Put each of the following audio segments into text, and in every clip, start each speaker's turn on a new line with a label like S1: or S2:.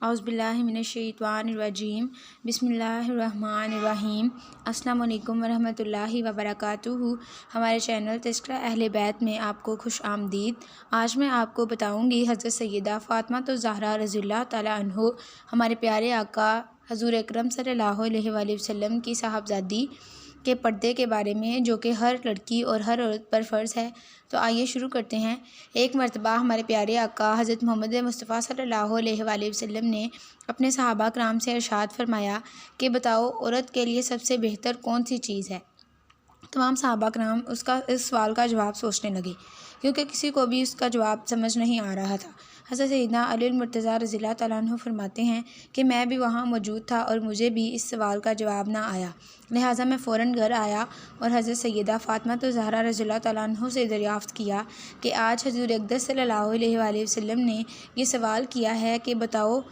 S1: औज़ुबिल्लाहिमिनश्शैतानिर्रजीम बिस्मिल्लाहिर्रहमानिर्रहीम। अस्सलामु अलैकुम वरहमतुल्लाहि वबरकातुहू। हमारे चैनल तज़किरा अहले बैत में आपको खुश आमदीद। आज मैं आपको बताऊँगी हज़रत सैयदा फ़ातिमा ज़हरा रज़ियल्लाहु तआला अन्हा हमारे प्यारे आका हज़ूर अकरम सल्लल्लाहु अलैहि वसल्लम की साहबजादी के पर्दे के बारे में, जो कि हर लड़की और हर औरत पर फ़र्ज़ है। तो आइए शुरू करते हैं। एक मरतबा हमारे प्यारे आका हज़रत मोहम्मद मुस्तफ़ा सल्लल्लाहु अलैहि वसल्लम ने अपने सहाबा कराम से इरशाद फरमाया कि बताओ, औरत के लिए सबसे बेहतर कौन सी चीज़ है। तमाम सहाबा कराम इस सवाल का जवाब सोचने लगे, क्योंकि किसी को भी उसका जवाब समझ नहीं आ रहा था। हज़रत सैयदना अली मुर्तज़ा रज़ियल्लाहु तआला अन्हु फरमाते हैं कि मैं भी वहाँ मौजूद था और मुझे भी इस सवाल का जवाब ना आया। लिहाजा मैं फ़ौरन घर आया और हज़रत सैयदा फ़ातिमा ज़हरा रज़ियल्लाहु तआला अन्हा से दरियाफ़्त किया कि आज हज़ूर अक़दस सल्लल्लाहु अलैहि वसल्लम ने ये सवाल किया है कि बताओ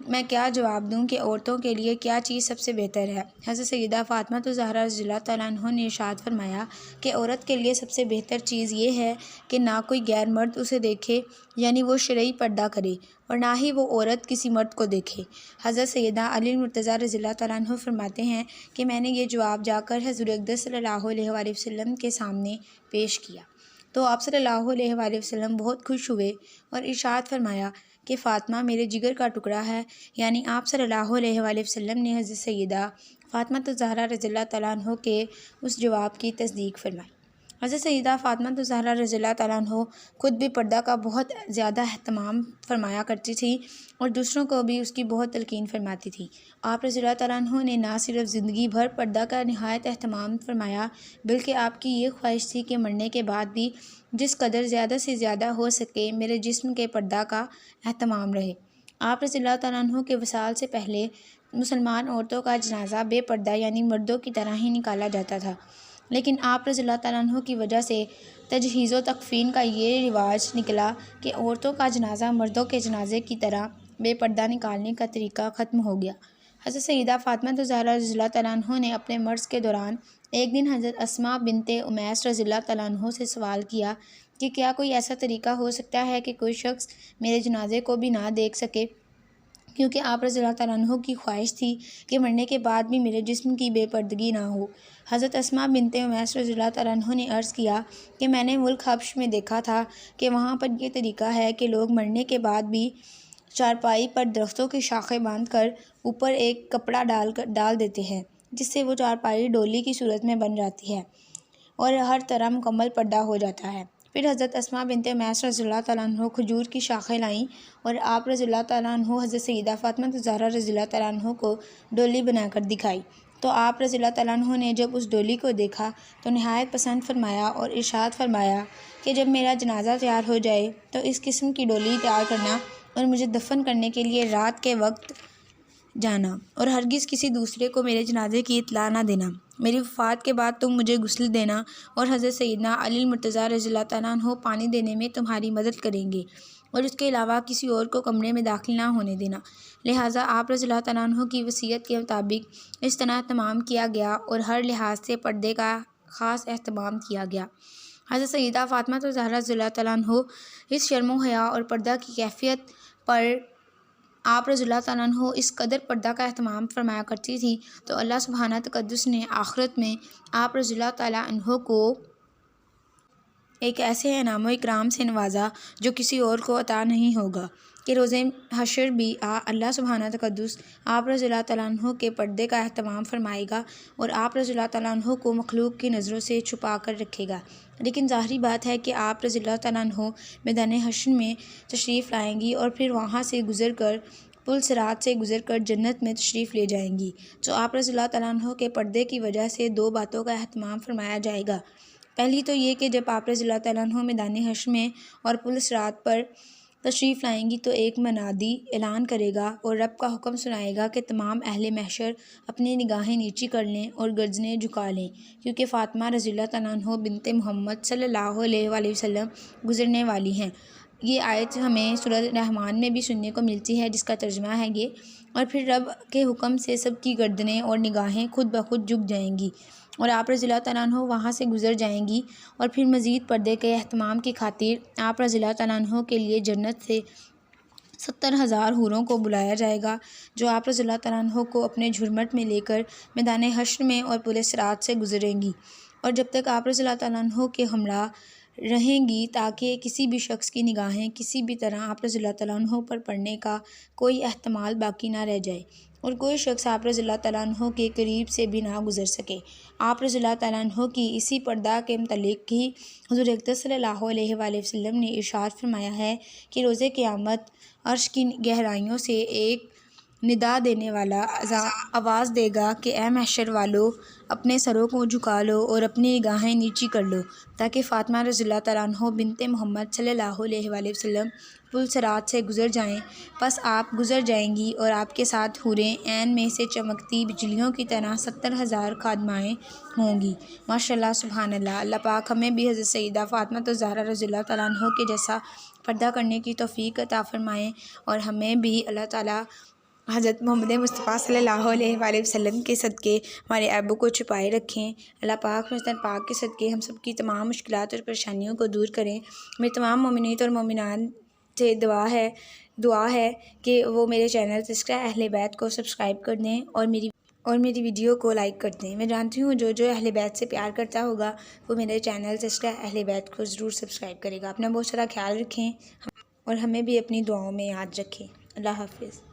S1: मैं क्या जवाब दूँ कि औरतों के लिए क्या चीज़ सबसे बेहतर है। हज़रत सैयदा फ़ातिमा ज़हरा रज़ियल्लाहु तआला अन्हा ने इरशाद फरमाया कि औरत के लिए सबसे बेहतर चीज़ ये है कि ना कोई गैर मर्द उसे देखे, यानी वो शरई पर्दा करे, और ना ही वो औरत किसी मर्द को देखे। हज़रत सैयदा अली मुर्तज़ा रज़ियल्लाहु तआला अन्हु फरमाते हैं कि मैंने ये जवाब जाकर हज़ूर अक़दस सल्लल्लाहु अलैहि वसल्लम के सामने पेश किया तो आप सल्लल्लाहु अलैहि वसल्लम बहुत खुश हुए और इरशाद फरमाया कि फ़ातिमा मेरे जिगर का टुकड़ा है। यानी आप सल्लल्लाहु अलैहि वसल्लम ने हज़रत सैयदा फ़ातिमा ज़हरा रज़ियल्लाहु तआला अन्हा के उस जवाब की तस्दीक फरमाई। हज़रत सैयदा फ़ातिमा ज़हरा रज़ियल्लाहु तआला अन्हा खुद भी पर्दा का बहुत ज़्यादा अहतमाम फरमाया करती थी और दूसरों को भी उसकी बहुत तलकीन फरमाती थी। आप रज़ियल्लाहु तआला अन्हा ने ना सिर्फ ज़िंदगी भर पर्दा का निहायत अहतमाम फरमाया, बल्कि आपकी ये ख्वाहिश थी कि मरने के बाद भी जिस कदर ज़्यादा से ज़्यादा हो सके मेरे जिस्म के पर्दा का अहतमाम रहे। आप रज़ियल्लाहु तआला अन्हा के वसाल से पहले मुसलमान औरतों का जनाज़ा बेपर्दा यानी मर्दों की तरह ही निकाला जाता था, लेकिन आप रज़ियल्लाहु तआला अन्हा की वजह से तजहीज़ व तकफ़ीन का ये रिवाज निकला कि औरतों का जनाज़ा मर्दों के जनाजे की तरह बेपर्दा निकालने का तरीका ख़त्म हो गया। हज़रत सैयदा फ़ातिमा ज़हरा रज़ियल्लाहु तआला अन्हा ने अपने मर्ज़ के दौरान एक दिन हज़रत अस्मा बिनते उमैस रज़ियल्लाहु तआला अन्हा से सवाल किया कि क्या कोई ऐसा तरीका हो सकता है कि कोई शख्स मेरे जनाजे को भी ना देख सके, क्योंकि आप रज़ियल्लाहु तआला अन्हा की ख्वाहिश थी कि मरने के बाद भी मेरे जिस्म की बेपर्दगी ना हो। हज़रत अस्मा बिनते उमैस रज़ियल्लाहु तआला अन्हा ने अर्ज़ किया कि मैंने मुल्क हब्श में देखा था कि वहाँ पर यह तरीका है कि लोग मरने के बाद भी चारपाई पर दरख्तों की शाखें बांध कर ऊपर एक कपड़ा डाल देते हैं, जिससे वो चारपाई डोली की सूरत में बन जाती है और हर तरह मुकम्मल पर्दा हो जाता है। फिर हज़रत अस्मा बिनते उमैस रज़ियल्लाहु तआला अन्हा खजूर की शाखें लाईं और आप रज़ियल्लाहु तआला अन्हा हज़रत सैयदा फ़ातिमा ज़हरा रज़ियल्लाहु तआला अन्हा को डोली बनाकर दिखाई। तो आप रज़ियल्लाहु तआला अन्हा ने जब उस डोली को देखा तो निहायत पसंद फरमाया और इरशाद फरमाया कि जब मेरा जनाज़ा तैयार हो जाए तो इस किस्म की डोली तैयार करना और मुझे दफन करने के लिए रात के वक्त जाना और हरगिज़ किसी दूसरे को मेरे जनाजे की इत्तला ना देना। मेरी वफ़ात के बाद तुम मुझे गुस्ल देना और हज़रत सैयदना अली मुर्तज़ा रज़ियल्लाहु तआला अन्हु पानी देने में तुम्हारी मदद करेंगे और इसके अलावा किसी और को कमरे में दाखिल ना होने देना। लिहाजा आप रज़ियल्लाहु तआला अन्हु की वसीयत के मुताबिक इस तरह तमाम किया गया और हर लिहाज से पर्दे का ख़ास अहतमाम किया गया। हज़रत सैयदा फ़ातिमा ज़हरा रज़ियल्लाहु तआला अन्हा इस शर्म हया और पर्दा की कैफियत पर आप रज़ियल्लाहु तआला अन्हा इस कदर पर्दा का अहतमाम फरमाया करती थी, तो अल्लाह सुब्हाना तक़द्दुस ने आखिरत में आप रज़ियल्लाहु तआला अन्हा को एक ऐसे इनाम व इकराम से नवाजा जो किसी और को अता नहीं होगा कि रोज़े हशर भी अल्लाह सुब्हाना तक़द्दुस आप रज़ियल्लाहु तआला अन्हा के पर्दे का अहतमाम फरमाएगा और आप रज़ियल्लाहु तआला अन्हा को मखलूक की नज़रों से छुपा कर रखेगा। लेकिन ज़ाहिरी बात है कि आप रज़ियल्लाहु तआला अन्हा मैदान हश्र में तशरीफ़ लाएंगी और फिर वहाँ से गुज़र कर पुल सिरात से गुज़र कर जन्नत में तशरीफ़ ले जाएंगी। तो आप रज़ियल्लाहु तआला अन्हा के पर्दे की वजह से दो बातों का अहतमाम फरमाया जाएगा। पहली तो ये कि जब आप रज़ियल्लाहु तआला अन्हा मैदान हश्र में और पुल सिरात पर तशरीफ़ लाएंगी तो एक मनादी ऐलान करेगा और रब का हुक्म सुनाएगा कि तमाम अहले महशर अपनी निगाहें नीची कर लें और गर्दनें झुका लें, क्योंकि फ़ातिमा रज़ियल्लाहु तआला अन्हा बिनते मोहम्मद सल्लल्लाहु अलैहि वसल्लम गुज़रने वाली हैं। ये आयत हमें सूरह रहमान में भी सुनने को मिलती है, जिसका तर्जुमा है ये, और फिर रब के हुक्म से सब की गर्दनें और निगाहें खुद ब खुद झुक जाएंगी और आप रज़ियल्लाहु तआला अन्हा वहाँ से गुज़र जाएंगी और फिर मज़ीद पर्दे के अहतमाम की खातिर आप रज़ियल्लाहु तआला अन्हा के लिए जन्नत से 70,000 हूरों को बुलाया जाएगा, जो आप रज़ियल्लाहु तआला अन्हो को अपने झुरमट में लेकर मैदान हश्र में और पुल सिरात से गुजरेंगी। और जब तक आप रज़ियल्लाहु तआला अन्हो के हमरा रहेंगी, ताकि किसी भी शख्स की निगाहें किसी भी तरह आप रज़ियल्लाहु तआला अन्हो पर पड़ने का कोई एहतमाल बाकी ना रह जाए और कोई शख्स आप रज़ियल्लाहु तआला अन्हो के करीब से भी ना गुज़र सके। आप रज़ियल्लाहु तआला अन्हो की इसी पर्दा के मुतल्लिक़ ही हुज़ूर अक़दस सल्लल्लाहु अलैहि वसल्लम ने इरशाद फरमाया है कि रोज़े क़यामत अर्श की गहराइयों से एक निदा देने वाला आवाज़ देगा कि ए महशर वालों, अपने सरों को झुका लो और अपनी निगाहें नीची कर लो, ताकि फ़ातिमा रज़ियल्लाहु तआला अन्हा बिन्ते मोहम्मद सल्लल्लाहु अलैहि वसल्लम पुल सिरात से गुज़र जाएं। बस आप गुज़र जाएंगी और आपके साथ हूरें ऐन में से चमकती बिजलियों की तरह 70,000 खादमाएँ होंगी। माशाअल्लाह, सुभान अल्लाह। अल्लाह पाक हमें भी हज़रत सैयदा फ़ातिमा ज़हरा रज़ियल्लाहु तआला अन्हा के जैसा पर्दा करने की तौफ़ीक अता फ़रमाएँ और हमें भी अल्लाह ताला हज़रत मोहम्मद मुस्तफ़ा सल्लल्लाहु अलैहि वसल्लम के सदक़े हमारे ऐबों को छुपाए रखें। अल्लाह पाक मस्जिद पाक के सदक़े हम सब की तमाम मुश्किलात और परेशानियों को दूर करें। मेरे तमाम मोमिनीत और मोमिनात से दुआ है कि वो मेरे चैनल तिज़किरा अहले बैत को सब्सक्राइब कर दें और मेरी वीडियो को लाइक कर दें। मैं जानती हूँ जो अहले बैत से प्यार करता होगा वो मेरे चैनल तिज़किरा अहले बैत को ज़रूर सब्सक्राइब करेगा। अपना बहुत सारा ख्याल रखें और हमें भी अपनी दुआओं में याद रखें। अल्लाह हाफ़िज़।